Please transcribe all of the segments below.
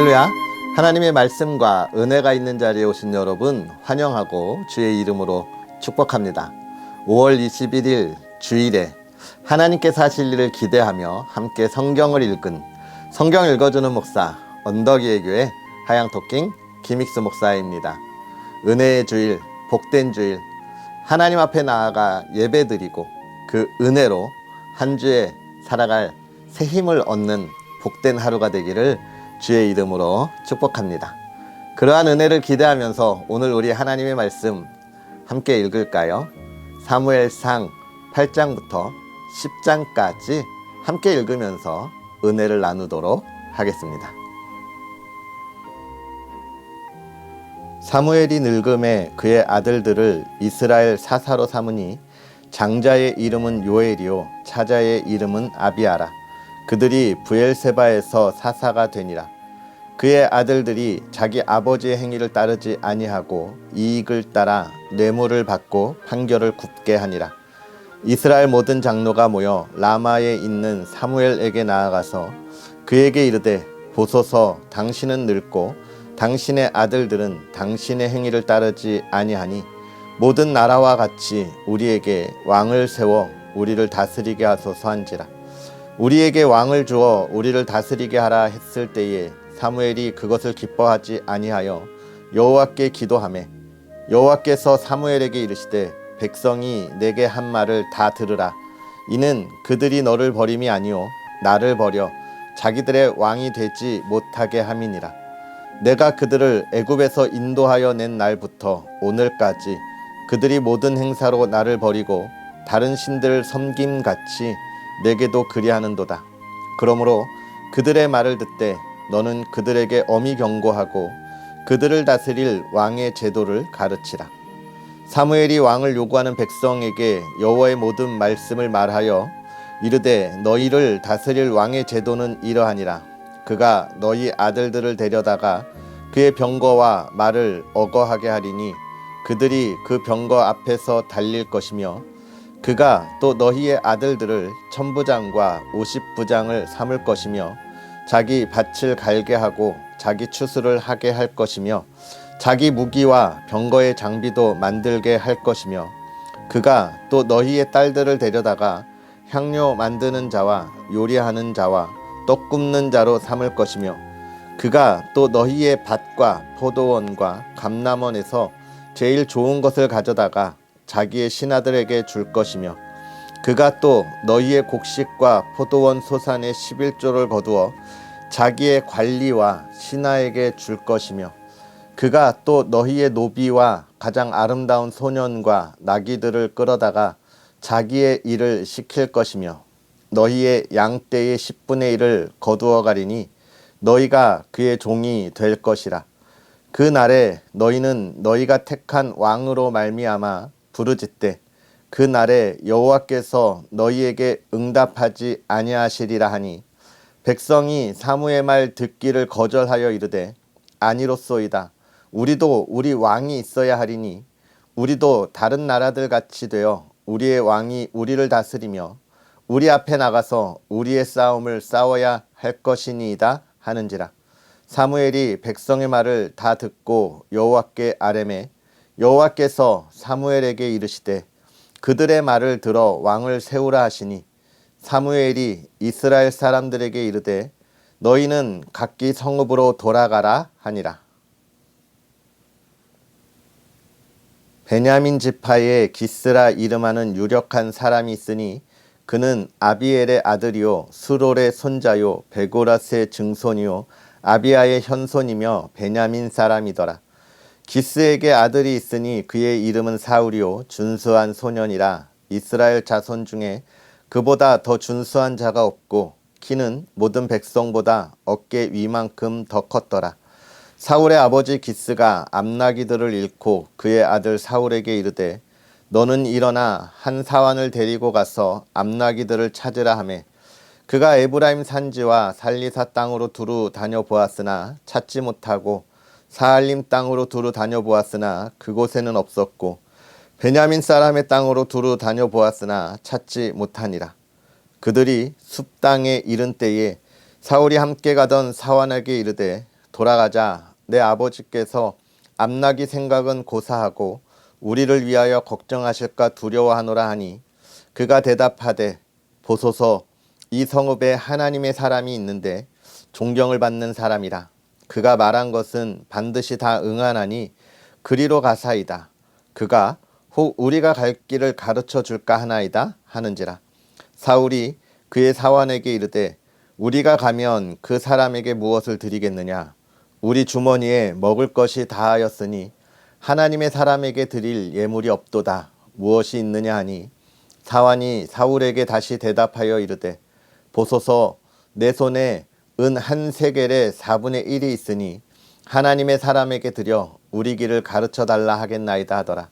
할렐루야. 하나님의 말씀과 은혜가 있는 자리에 오신 여러분 환영하고 주의 이름으로 축복합니다. 5월 21일 주일에 하나님께서 하실 일을 기대하며 함께 성경을 읽은 성경 읽어주는 목사 언덕이의 교회 하양토킹 김익수 목사입니다. 은혜의 주일, 복된 주일, 하나님 앞에 나아가 예배드리고 그 은혜로 한 주에 살아갈 새 힘을 얻는 복된 하루가 되기를 주의 이름으로 축복합니다. 그러한 은혜를 기대하면서 오늘 우리 하나님의 말씀 함께 읽을까요? 사무엘상 8장부터 10장까지 함께 읽으면서 은혜를 나누도록 하겠습니다. 사무엘이 늙음에 그의 아들들을 이스라엘 사사로 삼으니 장자의 이름은 요엘이요 차자의 이름은 아비아라. 그들이 브엘세바에서 사사가 되니라. 그의 아들들이 자기 아버지의 행위를 따르지 아니하고 이익을 따라 뇌물을 받고 판결을 굽게 하니라. 이스라엘 모든 장로가 모여 라마에 있는 사무엘에게 나아가서 그에게 이르되 보소서 당신은 늙고 당신의 아들들은 당신의 행위를 따르지 아니하니 모든 나라와 같이 우리에게 왕을 세워 우리를 다스리게 하소서 한지라. 우리에게 왕을 주어 우리를 다스리게 하라 했을 때에 사무엘이 그것을 기뻐하지 아니하여 여호와께 기도하매 여호와께서 사무엘에게 이르시되 백성이 내게 한 말을 다 들으라. 이는 그들이 너를 버림이 아니요 나를 버려 자기들의 왕이 되지 못하게 함이니라. 내가 그들을 애굽에서 인도하여 낸 날부터 오늘까지 그들이 모든 행사로 나를 버리고 다른 신들을 섬김같이 내게도 그리하는도다. 그러므로 그들의 말을 듣되 너는 그들에게 엄히 경고하고 그들을 다스릴 왕의 제도를 가르치라. 사무엘이 왕을 요구하는 백성에게 여호와의 모든 말씀을 말하여 이르되 너희를 다스릴 왕의 제도는 이러하니라. 그가 너희 아들들을 데려다가 그의 병거와 말을 어거하게 하리니 그들이 그 병거 앞에서 달릴 것이며 그가 또 너희의 아들들을 천부장과 50부장을 삼을 것이며 자기 밭을 갈게 하고 자기 추수를 하게 할 것이며 자기 무기와 병거의 장비도 만들게 할 것이며 그가 또 너희의 딸들을 데려다가 향료 만드는 자와 요리하는 자와 떡 굽는 자로 삼을 것이며 그가 또 너희의 밭과 포도원과 감람원에서 제일 좋은 것을 가져다가 자기의 신하들에게 줄 것이며 그가 또 너희의 곡식과 포도원 소산의 11조를 거두어 자기의 관리와 신하에게 줄 것이며 그가 또 너희의 노비와 가장 아름다운 소년과 나귀들을 끌어다가 자기의 일을 시킬 것이며 너희의 양떼의 10분의 1을 거두어 가리니 너희가 그의 종이 될 것이라. 그 날에 너희는 너희가 택한 왕으로 말미암아 부르짖되 그 날에 여호와께서 너희에게 응답하지 아니하시리라 하니 백성이 사무의 말 듣기를 거절하여 이르되 아니로소이다. 우리도 우리 왕이 있어야 하리니 우리도 다른 나라들 같이 되어 우리의 왕이 우리를 다스리며 우리 앞에 나가서 우리의 싸움을 싸워야 할 것이니이다 하는지라. 사무엘이 백성의 말을 다 듣고 여호와께 아뢰매 여호와께서 사무엘에게 이르시되 그들의 말을 들어 왕을 세우라 하시니 사무엘이 이스라엘 사람들에게 이르되 너희는 각기 성읍으로 돌아가라 하니라. 베냐민 지파에 기스라 이름하는 유력한 사람이 있으니 그는 아비엘의 아들이요 스롤의 손자요 베고라스의 증손이요 아비아의 현손이며 베냐민 사람이더라. 기스에게 아들이 있으니 그의 이름은 사울이요 준수한 소년이라. 이스라엘 자손 중에 그보다 더 준수한 자가 없고 키는 모든 백성보다 어깨 위만큼 더 컸더라. 사울의 아버지 기스가 암나기들을 잃고 그의 아들 사울에게 이르되 너는 일어나 한 사환을 데리고 가서 암나기들을 찾으라 하매 그가 에브라임 산지와 살리사 땅으로 두루 다녀보았으나 찾지 못하고 사알림 땅으로 두루 다녀보았으나 그곳에는 없었고 베냐민 사람의 땅으로 두루 다녀보았으나 찾지 못하니라. 그들이 숲 땅에 이른 때에 사울이 함께 가던 사환에게 이르되 돌아가자. 내 아버지께서 암나기 생각은 고사하고 우리를 위하여 걱정하실까 두려워하노라 하니 그가 대답하되 보소서 이 성읍에 하나님의 사람이 있는데 존경을 받는 사람이라. 그가 말한 것은 반드시 다 응하나니 그리로 가사이다. 그가 혹 우리가 갈 길을 가르쳐 줄까 하나이다 하는지라. 사울이 그의 사환에게 이르되 우리가 가면 그 사람에게 무엇을 드리겠느냐. 우리 주머니에 먹을 것이 다하였으니 하나님의 사람에게 드릴 예물이 없도다. 무엇이 있느냐 하니 사환이 사울에게 다시 대답하여 이르되 보소서 내 손에 은 한 세겔의 4분의 1이 있으니 하나님의 사람에게 드려 우리 길을 가르쳐 달라 하겠나이다 하더라.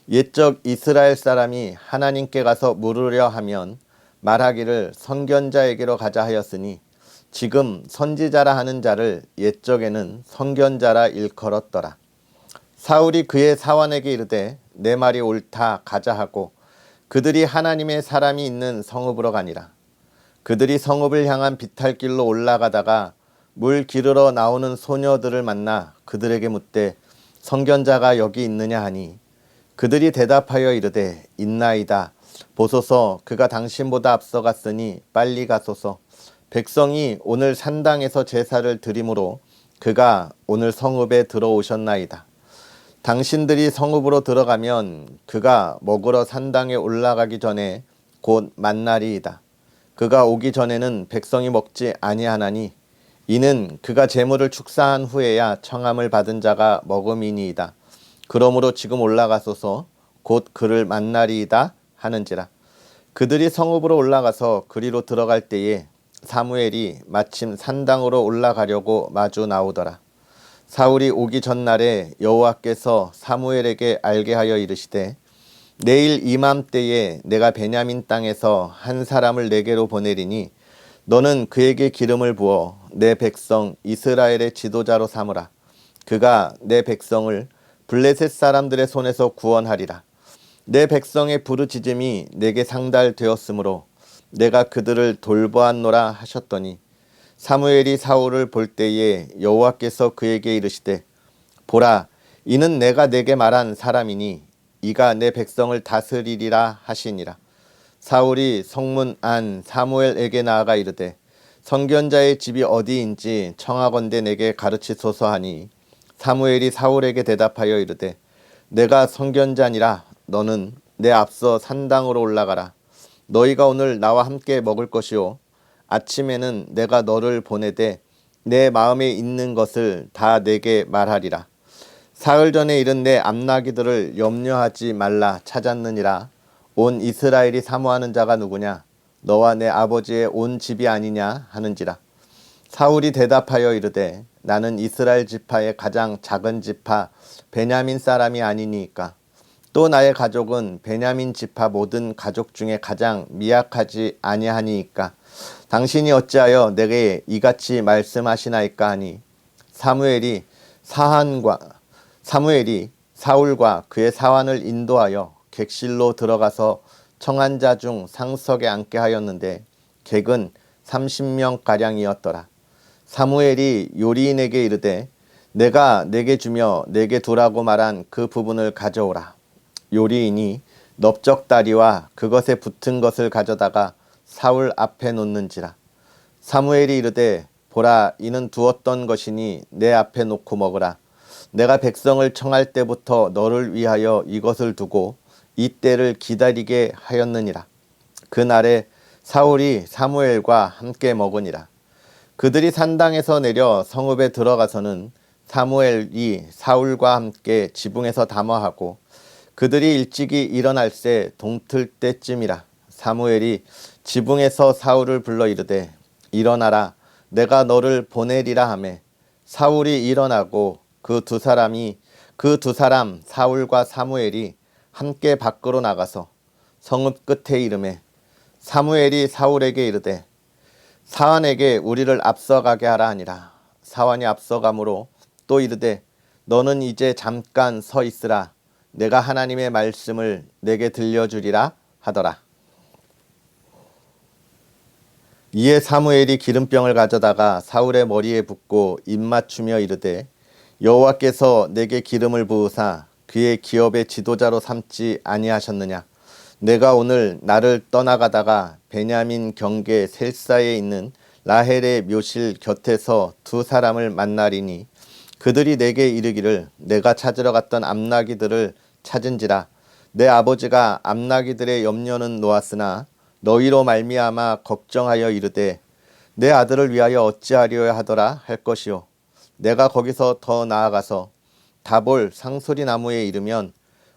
옛적 이스라엘 사람이 하나님께 가서 물으려 하면 말하기를 선견자에게로 가자 하였으니 지금 선지자라 하는 자를 옛적에는 선견자라 일컬었더라. 사울이 그의 사환에게 이르되 내 말이 옳다 가자 하고 그들이 하나님의 사람이 있는 성읍으로 가니라. 그들이 성읍을 향한 비탈길로 올라가다가 물 기르러 나오는 소녀들을 만나 그들에게 묻되 선견자가 여기 있느냐 하니 그들이 대답하여 이르되 있나이다. 보소서 그가 당신보다 앞서갔으니 빨리 가소서. 백성이 오늘 산당에서 제사를 드리므로 그가 오늘 성읍에 들어오셨나이다. 당신들이 성읍으로 들어가면 그가 먹으러 산당에 올라가기 전에 곧 만날이이다. 그가 오기 전에는 백성이 먹지 아니하나니 이는 그가 재물을 축사한 후에야 청함을 받은 자가 먹음이니이다. 그러므로 지금 올라가소서 곧 그를 만나리이다 하는지라. 그들이 성읍으로 올라가서 그리로 들어갈 때에 사무엘이 마침 산당으로 올라가려고 마주 나오더라. 사울이 오기 전날에 여호와께서 사무엘에게 알게 하여 이르시되 내일 이맘때에 내가 베냐민 땅에서 한 사람을 내게로 보내리니 너는 그에게 기름을 부어 내 백성 이스라엘의 지도자로 삼으라. 그가 내 백성을 블레셋 사람들의 손에서 구원하리라. 내 백성의 부르짖음이 내게 상달되었으므로 내가 그들을 돌보았노라 하셨더니 사무엘이 사울을 볼 때에 여호와께서 그에게 이르시되 보라 이는 내가 내게 말한 사람이니 이가 내 백성을 다스리리라 하시니라. 사울이 성문 안 사무엘에게 나아가 이르되 선견자의 집이 어디인지 청하건대 내게 가르치소서 하니 사무엘이 사울에게 대답하여 이르되 내가 선견자니라. 너는 내 앞서 산당으로 올라가라. 너희가 오늘 나와 함께 먹을 것이요 아침에는 내가 너를 보내되 내 마음에 있는 것을 다 내게 말하리라. 사흘 전에 이른 내 암나기들을 염려하지 말라 찾았느니라. 온 이스라엘이 사모하는 자가 누구냐? 너와 내 아버지의 온 집이 아니냐 하는지라. 사울이 대답하여 이르되 나는 이스라엘 지파의 가장 작은 지파 베냐민 사람이 아니니까. 또 나의 가족은 베냐민 지파 모든 가족 중에 가장 미약하지 아니하니까. 당신이 어찌하여 내게 이같이 말씀하시나이까 하니 사무엘이 사울과 그의 사환을 인도하여 객실로 들어가서 청한 자 중 상석에 앉게 하였는데 객은 30명가량이었더라. 사무엘이 요리인에게 이르되 내가 내게 주며 내게 두라고 말한 그 부분을 가져오라. 요리인이 넓적다리와 그것에 붙은 것을 가져다가 사울 앞에 놓는지라. 사무엘이 이르되 보라 이는 두었던 것이니 내 앞에 놓고 먹으라. 내가 백성을 청할 때부터 너를 위하여 이것을 두고 이 때를 기다리게 하였느니라. 그날에 사울이 사무엘과 함께 먹으니라. 그들이 산당에서 내려 성읍에 들어가서는 사무엘이 사울과 함께 지붕에서 담화하고 그들이 일찍이 일어날새 동틀 때쯤이라. 사무엘이 지붕에서 사울을 불러 이르되 일어나라 내가 너를 보내리라 하매 사울이 일어나고 그 두 사람 사울과 사무엘이 함께 밖으로 나가서 성읍 끝에 이르매 사무엘이 사울에게 이르되 사환에게 우리를 앞서가게 하라 하니라. 사환이 앞서가므로 또 이르되 너는 이제 잠깐 서 있으라. 내가 하나님의 말씀을 내게 들려주리라 하더라. 이에 사무엘이 기름병을 가져다가 사울의 머리에 붓고 입맞추며 이르되 여호와께서 내게 기름을 부으사 그의 기업의 지도자로 삼지 아니하셨느냐. 내가 오늘 나를 떠나가다가 베냐민 경계 셀사에 있는 라헬의 묘실 곁에서 두 사람을 만나리니 그들이 내게 이르기를 내가 찾으러 갔던 암나기들을 찾은지라. 내 아버지가 암나기들의 염려는 놓았으나 너희로 말미암아 걱정하여 이르되 내 아들을 위하여 어찌하려야 하더라 할 것이요. 내가 거기서 더 나아가서 다볼 상소리 나무에 이르면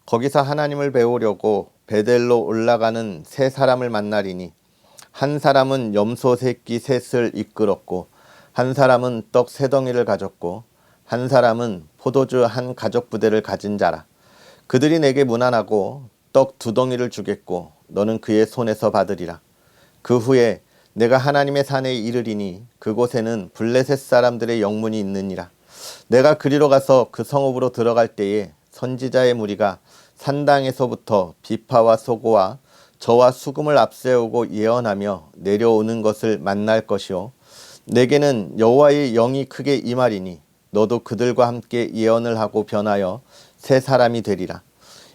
거기서 하나님을 배우려고 베델로 올라가는 세 사람을 만나리니 한 사람은 염소 새끼 셋을 이끌었고 한 사람은 떡 세 덩이를 가졌고 한 사람은 포도주 한 가족 부대를 가진 자라. 그들이 내게 문안하고 떡 두 덩이를 주겠고 너는 그의 손에서 받으리라. 그 후에 내가 하나님의 산에 이르리니 그곳에는 블레셋 사람들의 영문이 있느니라. 내가 그리로 가서 그 성읍으로 들어갈 때에 선지자의 무리가 산당에서부터 비파와 소고와 저와 수금을 앞세우고 예언하며 내려오는 것을 만날 것이요. 내게는 여호와의 영이 크게 임하리니 너도 그들과 함께 예언을 하고 변하여 새 사람이 되리라.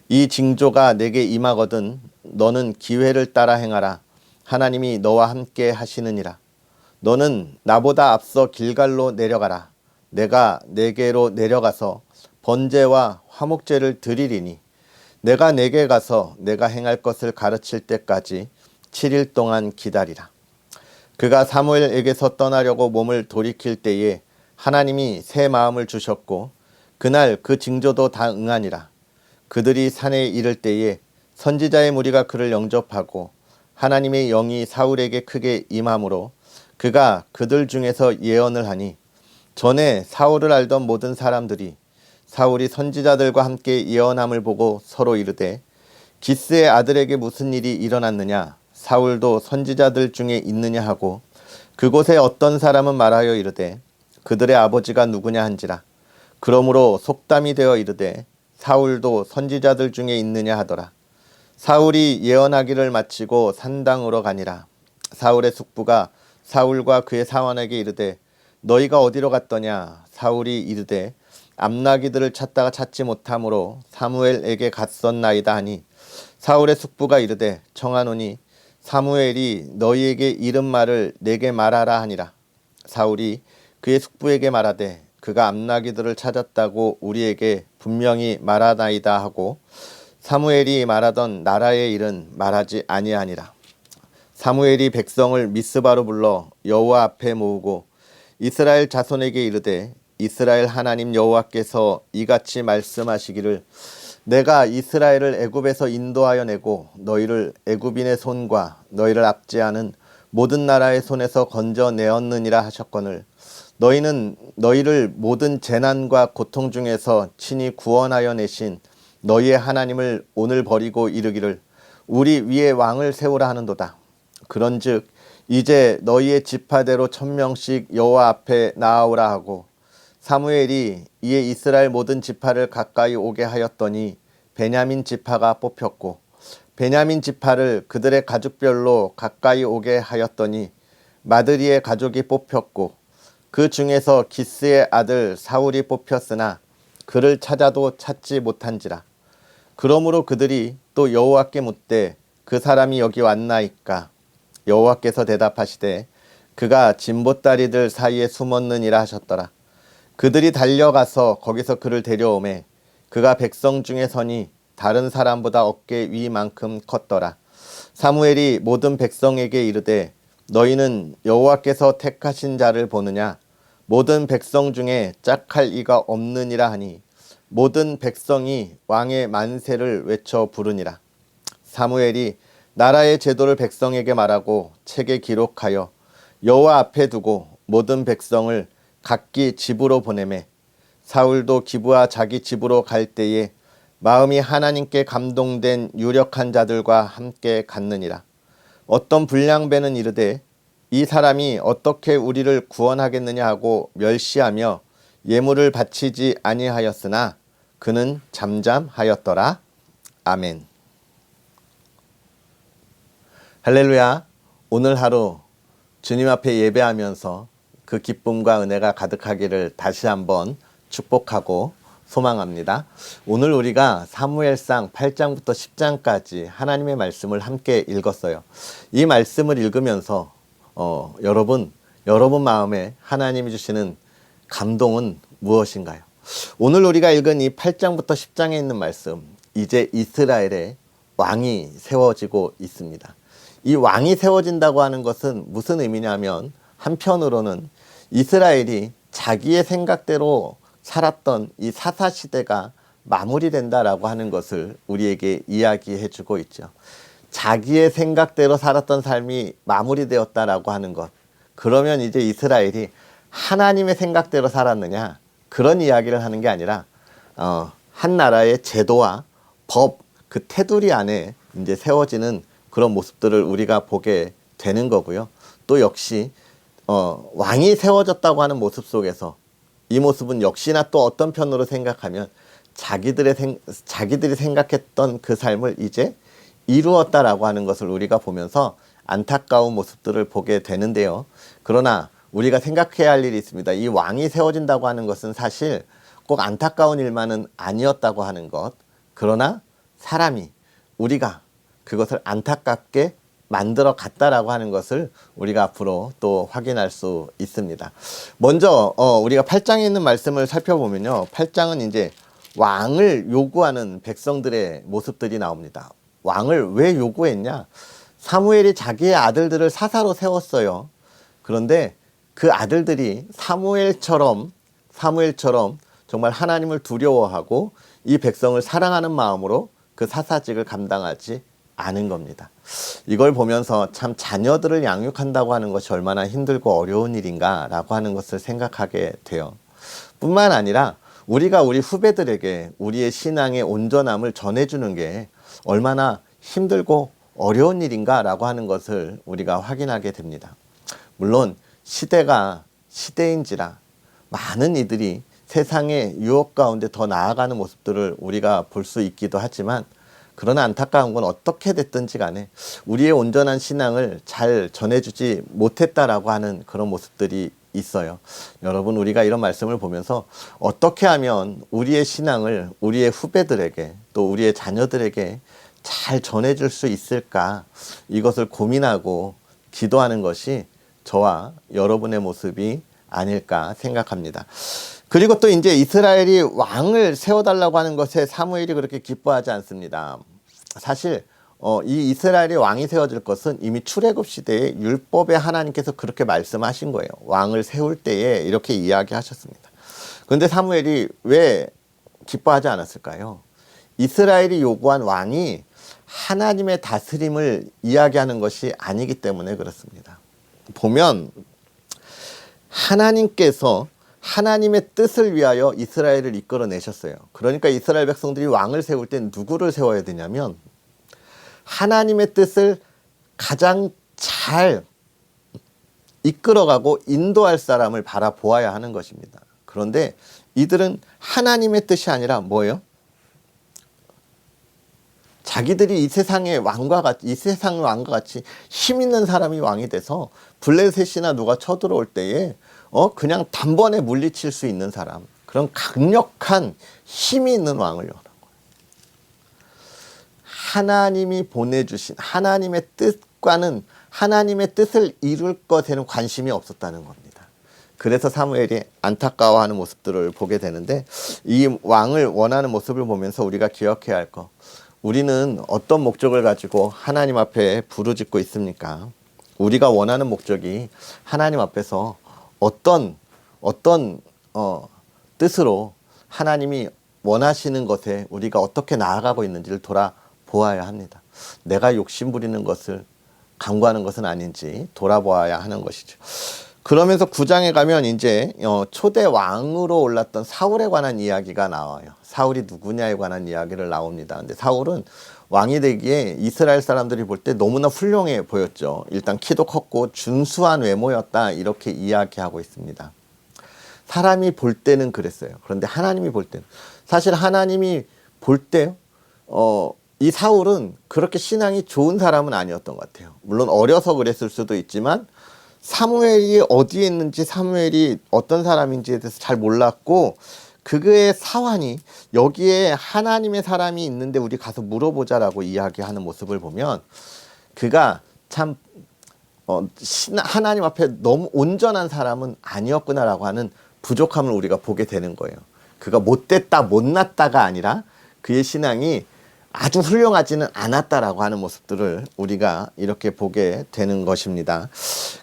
이 징조가 내게 임하거든 너는 기회를 따라 행하라. 하나님이 너와 함께 하시느니라. 너는 나보다 앞서 길갈로 내려가라. 내가 내게로 내려가서 번제와 화목제를 드리리니 내가 내게 가서 내가 행할 것을 가르칠 때까지 7일 동안 기다리라. 그가 사무엘에게서 떠나려고 몸을 돌이킬 때에 하나님이 새 마음을 주셨고 그날 그 징조도 다 응하니라. 그들이 산에 이를 때에 선지자의 무리가 그를 영접하고 하나님의 영이 사울에게 크게 임함으로 그가 그들 중에서 예언을 하니 전에 사울을 알던 모든 사람들이 사울이 선지자들과 함께 예언함을 보고 서로 이르되 기스의 아들에게 무슨 일이 일어났느냐. 사울도 선지자들 중에 있느냐 하고 그곳에 어떤 사람은 말하여 이르되 그들의 아버지가 누구냐 한지라. 그러므로 속담이 되어 이르되 사울도 선지자들 중에 있느냐 하더라. 사울이 예언하기를 마치고 산당으로 가니라. 사울의 숙부가 사울과 그의 사원에게 이르되 너희가 어디로 갔더냐. 사울이 이르되 암나기들을 찾다가 찾지 못하므로 사무엘에게 갔었나이다 하니 사울의 숙부가 이르되 청하노니 사무엘이 너희에게 이른 말을 내게 말하라 하니라. 사울이 그의 숙부에게 말하되 그가 암나기들을 찾았다고 우리에게 분명히 말하나이다 하고 사무엘이 말하던 나라의 일은 말하지 아니하니라. 사무엘이 백성을 미스바로 불러 여호와 앞에 모으고 이스라엘 자손에게 이르되 이스라엘 하나님 여호와께서 이같이 말씀하시기를 내가 이스라엘을 애굽에서 인도하여 내고 너희를 애굽인의 손과 너희를 압제하는 모든 나라의 손에서 건져내었느니라 하셨거늘 너희는 너희를 모든 재난과 고통 중에서 친히 구원하여 내신 너희의 하나님을 오늘 버리고 이르기를 우리 위에 왕을 세우라 하는도다. 그런즉 이제 너희의 지파대로 1000명씩 여호와 앞에 나아오라 하고 사무엘이 이에 이스라엘 모든 지파를 가까이 오게 하였더니 베냐민 지파가 뽑혔고 베냐민 지파를 그들의 가족별로 가까이 오게 하였더니 마드리의 가족이 뽑혔고 그 중에서 기스의 아들 사울이 뽑혔으나 그를 찾아도 찾지 못한지라. 그러므로 그들이 또 여호와께 묻되 그 사람이 여기 왔나이까. 여호와께서 대답하시되 그가 진보다리들 사이에 숨었느니라 하셨더라. 그들이 달려가서 거기서 그를 데려오매 그가 백성 중에 서니 다른 사람보다 어깨 위만큼 컸더라. 사무엘이 모든 백성에게 이르되 너희는 여호와께서 택하신 자를 보느냐. 모든 백성 중에 짝할 이가 없느니라 하니 모든 백성이 왕의 만세를 외쳐 부르니라. 사무엘이 나라의 제도를 백성에게 말하고 책에 기록하여 여호와 앞에 두고 모든 백성을 각기 집으로 보내매 사울도 기브아 자기 집으로 갈 때에 마음이 하나님께 감동된 유력한 자들과 함께 갔느니라. 어떤 불량배는 이르되 이 사람이 어떻게 우리를 구원하겠느냐 하고 멸시하며 예물을 바치지 아니하였으나 그는 잠잠하였더라. 아멘. 할렐루야. 오늘 하루 주님 앞에 예배하면서 그 기쁨과 은혜가 가득하기를 다시 한번 축복하고 소망합니다. 오늘 우리가 사무엘상 8장부터 10장까지 하나님의 말씀을 함께 읽었어요. 이 말씀을 읽으면서 여러분 마음에 하나님이 주시는 감동은 무엇인가요? 오늘 우리가 읽은 이 8장부터 10장에 있는 말씀, 이제 이스라엘의 왕이 세워지고 있습니다. 이 왕이 세워진다고 하는 것은 무슨 의미냐면, 한편으로는 이스라엘이 자기의 생각대로 살았던 이 사사시대가 마무리된다라고 하는 것을 우리에게 이야기해 주고 있죠. 자기의 생각대로 살았던 삶이 마무리되었다라고 하는 것, 그러면 이제 이스라엘이 하나님의 생각대로 살았느냐, 그런 이야기를 하는 게 아니라 한 나라의 제도와 법, 그 테두리 안에 이제 세워지는 그런 모습들을 우리가 보게 되는 거고요. 또 역시 왕이 세워졌다고 하는 모습 속에서 이 모습은 역시나 또 어떤 편으로 생각하면 자기들이 생각했던 그 삶을 이제 이루었다라고 하는 것을 우리가 보면서 안타까운 모습들을 보게 되는데요. 그러나 우리가 생각해야 할 일이 있습니다. 이 왕이 세워진다고 하는 것은 사실 꼭 안타까운 일만은 아니었다고 하는 것. 그러나 사람이, 우리가 그것을 안타깝게 만들어 갔다라고 하는 것을 우리가 앞으로 또 확인할 수 있습니다. 먼저 우리가 8장에 있는 말씀을 살펴보면요, 8장은 이제 왕을 요구하는 백성들의 모습들이 나옵니다. 왕을 왜 요구했냐? 사무엘이 자기의 아들들을 사사로 세웠어요. 그런데 그 아들들이 사무엘처럼 정말 하나님을 두려워하고 이 백성을 사랑하는 마음으로 그 사사직을 감당하지 않은 겁니다. 이걸 보면서 참 자녀들을 양육한다고 하는 것이 얼마나 힘들고 어려운 일인가라고 하는 것을 생각하게 돼요. 뿐만 아니라 우리가 우리 후배들에게 우리의 신앙의 온전함을 전해주는 게 얼마나 힘들고 어려운 일인가라고 하는 것을 우리가 확인하게 됩니다. 물론 시대가 시대인지라 많은 이들이 세상의 유혹 가운데 더 나아가는 모습들을 우리가 볼 수 있기도 하지만, 그러나 안타까운 건 어떻게 됐든지 간에 우리의 온전한 신앙을 잘 전해주지 못했다라고 하는 그런 모습들이 있어요. 여러분, 우리가 이런 말씀을 보면서 어떻게 하면 우리의 신앙을 우리의 후배들에게 또 우리의 자녀들에게 잘 전해줄 수 있을까, 이것을 고민하고 기도하는 것이 저와 여러분의 모습이 아닐까 생각합니다. 그리고 또 이제 이스라엘이 왕을 세워달라고 하는 것에 사무엘이 그렇게 기뻐하지 않습니다. 사실 이 이스라엘의 왕이 세워질 것은 이미 출애굽 시대에 율법에 하나님께서 그렇게 말씀하신 거예요. 왕을 세울 때에 이렇게 이야기하셨습니다. 그런데 사무엘이 왜 기뻐하지 않았을까요? 이스라엘이 요구한 왕이 하나님의 다스림을 이야기하는 것이 아니기 때문에 그렇습니다. 보면 하나님께서 하나님의 뜻을 위하여 이스라엘을 이끌어내셨어요. 그러니까 이스라엘 백성들이 왕을 세울 때 누구를 세워야 되냐면, 하나님의 뜻을 가장 잘 이끌어가고 인도할 사람을 바라보아야 하는 것입니다. 그런데 이들은 하나님의 뜻이 아니라 뭐예요? 자기들이 이 세상의 왕과 같이 힘 있는 사람이 왕이 돼서 블레셋이나 누가 쳐들어올 때에 그냥 단번에 물리칠 수 있는 사람, 그런 강력한 힘이 있는 왕을 원한 거예요. 하나님이 보내주신 하나님의 뜻과는, 하나님의 뜻을 이룰 것에는 관심이 없었다는 겁니다. 그래서 사무엘이 안타까워하는 모습들을 보게 되는데, 이 왕을 원하는 모습을 보면서 우리가 기억해야 할 것, 우리는 어떤 목적을 가지고 하나님 앞에 부르짖고 있습니까? 우리가 원하는 목적이 하나님 앞에서 어떤 뜻으로 하나님이 원하시는 것에 우리가 어떻게 나아가고 있는지를 돌아보아야 합니다. 내가 욕심 부리는 것을 강구하는 것은 아닌지 돌아보아야 하는 것이죠. 그러면서 9장에 가면 이제 초대 왕으로 올랐던 사울에 관한 이야기가 나와요. 사울이 누구냐에 관한 이야기를 나옵니다. 근데 사울은 왕이 되기에 이스라엘 사람들이 볼 때 너무나 훌륭해 보였죠. 일단 키도 컸고 준수한 외모였다, 이렇게 이야기하고 있습니다. 사람이 볼 때는 그랬어요. 그런데 하나님이 볼 때는, 사실 하나님이 볼 때 이 사울은 그렇게 신앙이 좋은 사람은 아니었던 것 같아요. 물론 어려서 그랬을 수도 있지만 사무엘이 어디에 있는지, 사무엘이 어떤 사람인지에 대해서 잘 몰랐고, 그의 사환이 여기에 하나님의 사람이 있는데 우리 가서 물어보자라고 이야기하는 모습을 보면 그가 참 하나님 앞에 너무 온전한 사람은 아니었구나라고 하는 부족함을 우리가 보게 되는 거예요. 그가 못됐다 못났다가 아니라 그의 신앙이 아주 훌륭하지는 않았다라고 하는 모습들을 우리가 이렇게 보게 되는 것입니다.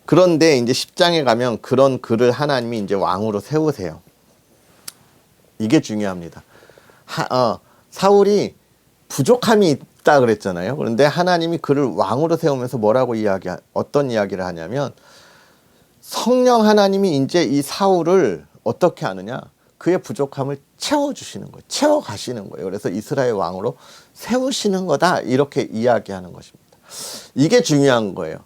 그런데 이제 10장에 가면 그런 그를 하나님이 이제 왕으로 세우세요. 이게 중요합니다. 사울이 부족함이 있다 그랬잖아요. 그런데 하나님이 그를 왕으로 세우면서 뭐라고 어떤 이야기를 하냐면 성령 하나님이 이제 이 사울을 어떻게 하느냐? 그의 부족함을 채워주시는 거예요. 채워가시는 거예요. 그래서 이스라엘 왕으로 세우시는 거다. 이렇게 이야기하는 것입니다. 이게 중요한 거예요.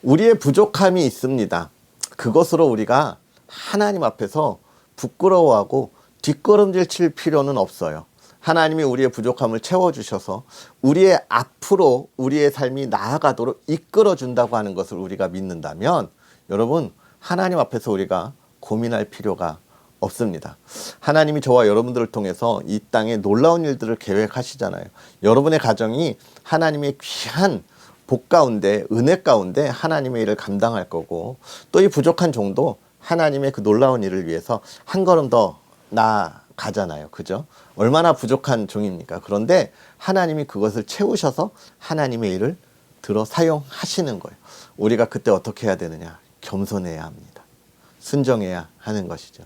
우리의 부족함이 있습니다. 그것으로 우리가 하나님 앞에서 부끄러워하고 뒷걸음질 칠 필요는 없어요. 하나님이 우리의 부족함을 채워주셔서 우리의 앞으로 우리의 삶이 나아가도록 이끌어준다고 하는 것을 우리가 믿는다면 여러분, 하나님 앞에서 우리가 고민할 필요가 없습니다. 하나님이 저와 여러분들을 통해서 이 땅에 놀라운 일들을 계획하시잖아요. 여러분의 가정이 하나님의 귀한 복 가운데, 은혜 가운데 하나님의 일을 감당할 거고, 또 이 부족한 종도 하나님의 그 놀라운 일을 위해서 한 걸음 더 나아가잖아요. 그죠? 얼마나 부족한 종입니까? 그런데 하나님이 그것을 채우셔서 하나님의 일을 들어 사용하시는 거예요. 우리가 그때 어떻게 해야 되느냐? 겸손해야 합니다. 순정해야 하는 것이죠.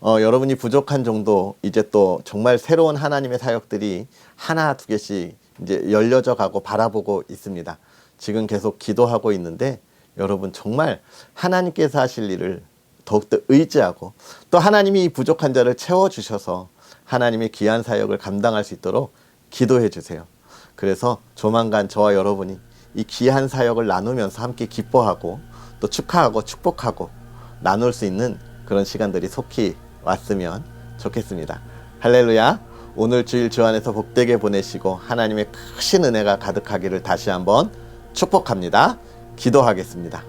여러분이 부족한 정도 이제 또 정말 새로운 하나님의 사역들이 하나 두 개씩 이제 열려져 가고 바라보고 있습니다. 지금 계속 기도하고 있는데 여러분 정말 하나님께서 하실 일을 더욱더 의지하고 또 하나님이 이 부족한 자를 채워주셔서 하나님의 귀한 사역을 감당할 수 있도록 기도해 주세요. 그래서 조만간 저와 여러분이 이 귀한 사역을 나누면서 함께 기뻐하고 또 축하하고 축복하고 나눌 수 있는 그런 시간들이 속히 왔으면 좋겠습니다. 할렐루야. 오늘 주일 주 안에서 복되게 보내시고 하나님의 크신 은혜가 가득하기를 다시 한번 축복합니다. 기도하겠습니다.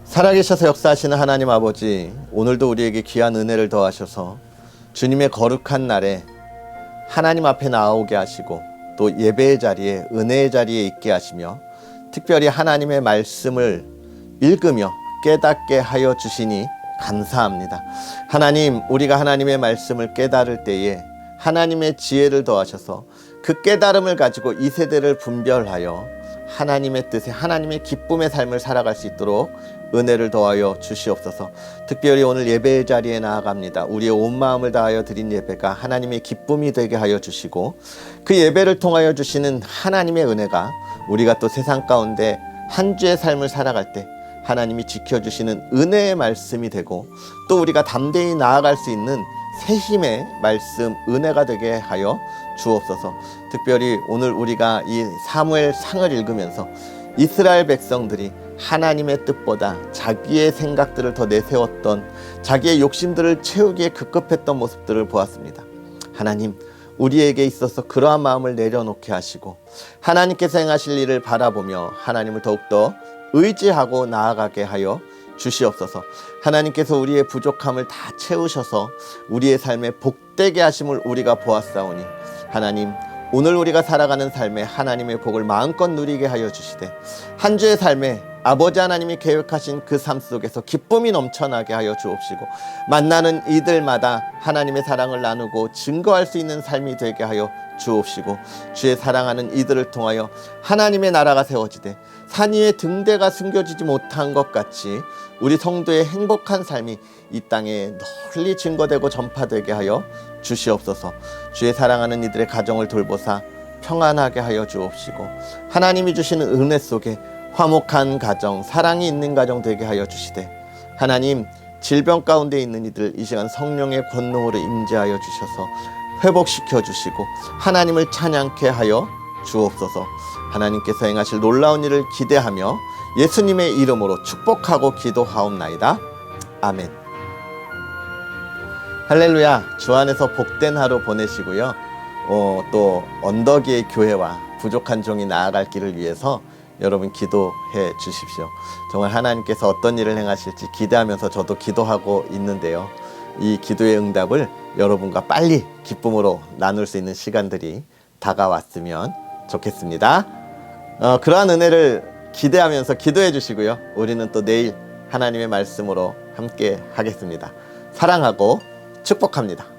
살아계셔서 역사하시는 하나님 아버지, 오늘도 우리에게 귀한 은혜를 더하셔서 주님의 거룩한 날에 하나님 앞에 나오게 하시고 또 예배의 자리에, 은혜의 자리에 있게 하시며 특별히 하나님의 말씀을 읽으며 깨닫게 하여 주시니 감사합니다. 하나님, 우리가 하나님의 말씀을 깨달을 때에 하나님의 지혜를 더하셔서 그 깨달음을 가지고 이 세대를 분별하여 하나님의 뜻에, 하나님의 기쁨의 삶을 살아갈 수 있도록 은혜를 더하여 주시옵소서. 특별히 오늘 예배의 자리에 나아갑니다. 우리의 온 마음을 다하여 드린 예배가 하나님의 기쁨이 되게 하여 주시고 그 예배를 통하여 주시는 하나님의 은혜가 우리가 또 세상 가운데 한 주의 삶을 살아갈 때 하나님이 지켜주시는 은혜의 말씀이 되고 또 우리가 담대히 나아갈 수 있는 새 힘의 말씀, 은혜가 되게 하여 주옵소서. 특별히 오늘 우리가 이 사무엘 상을 읽으면서 이스라엘 백성들이 하나님의 뜻보다 자기의 생각들을 더 내세웠던, 자기의 욕심들을 채우기에 급급했던 모습들을 보았습니다. 하나님, 우리에게 있어서 그러한 마음을 내려놓게 하시고 하나님께서 행하실 일을 바라보며 하나님을 더욱더 의지하고 나아가게 하여 주시옵소서. 하나님께서 우리의 부족함을 다 채우셔서 우리의 삶에 복되게 하심을 우리가 보았사오니 하나님, 오늘 우리가 살아가는 삶에 하나님의 복을 마음껏 누리게 하여 주시되 한 주의 삶에 아버지 하나님이 계획하신 그 삶 속에서 기쁨이 넘쳐나게 하여 주옵시고 만나는 이들마다 하나님의 사랑을 나누고 증거할 수 있는 삶이 되게 하여 주옵시고 주의 사랑하는 이들을 통하여 하나님의 나라가 세워지되 산 위에 등대가 숨겨지지 못한 것 같이 우리 성도의 행복한 삶이 이 땅에 널리 증거되고 전파되게 하여 주시옵소서. 주의 사랑하는 이들의 가정을 돌보사 평안하게 하여 주옵시고 하나님이 주시는 은혜 속에 화목한 가정, 사랑이 있는 가정 되게 하여 주시되 하나님, 질병 가운데 있는 이들 이 시간 성령의 권능으로 임재하여 주셔서 회복시켜 주시고 하나님을 찬양케 하여 주옵소서. 하나님께서 행하실 놀라운 일을 기대하며 예수님의 이름으로 축복하고 기도하옵나이다. 아멘. 할렐루야. 주 안에서 복된 하루 보내시고요. 또 언덕 위의 교회와 부족한 종이 나아갈 길을 위해서 여러분 기도해 주십시오. 정말 하나님께서 어떤 일을 행하실지 기대하면서 저도 기도하고 있는데요. 이 기도의 응답을 여러분과 빨리 기쁨으로 나눌 수 있는 시간들이 다가왔으면 좋겠습니다. 그러한 은혜를 기대하면서 기도해 주시고요. 우리는 또 내일 하나님의 말씀으로 함께 하겠습니다. 사랑하고 축복합니다.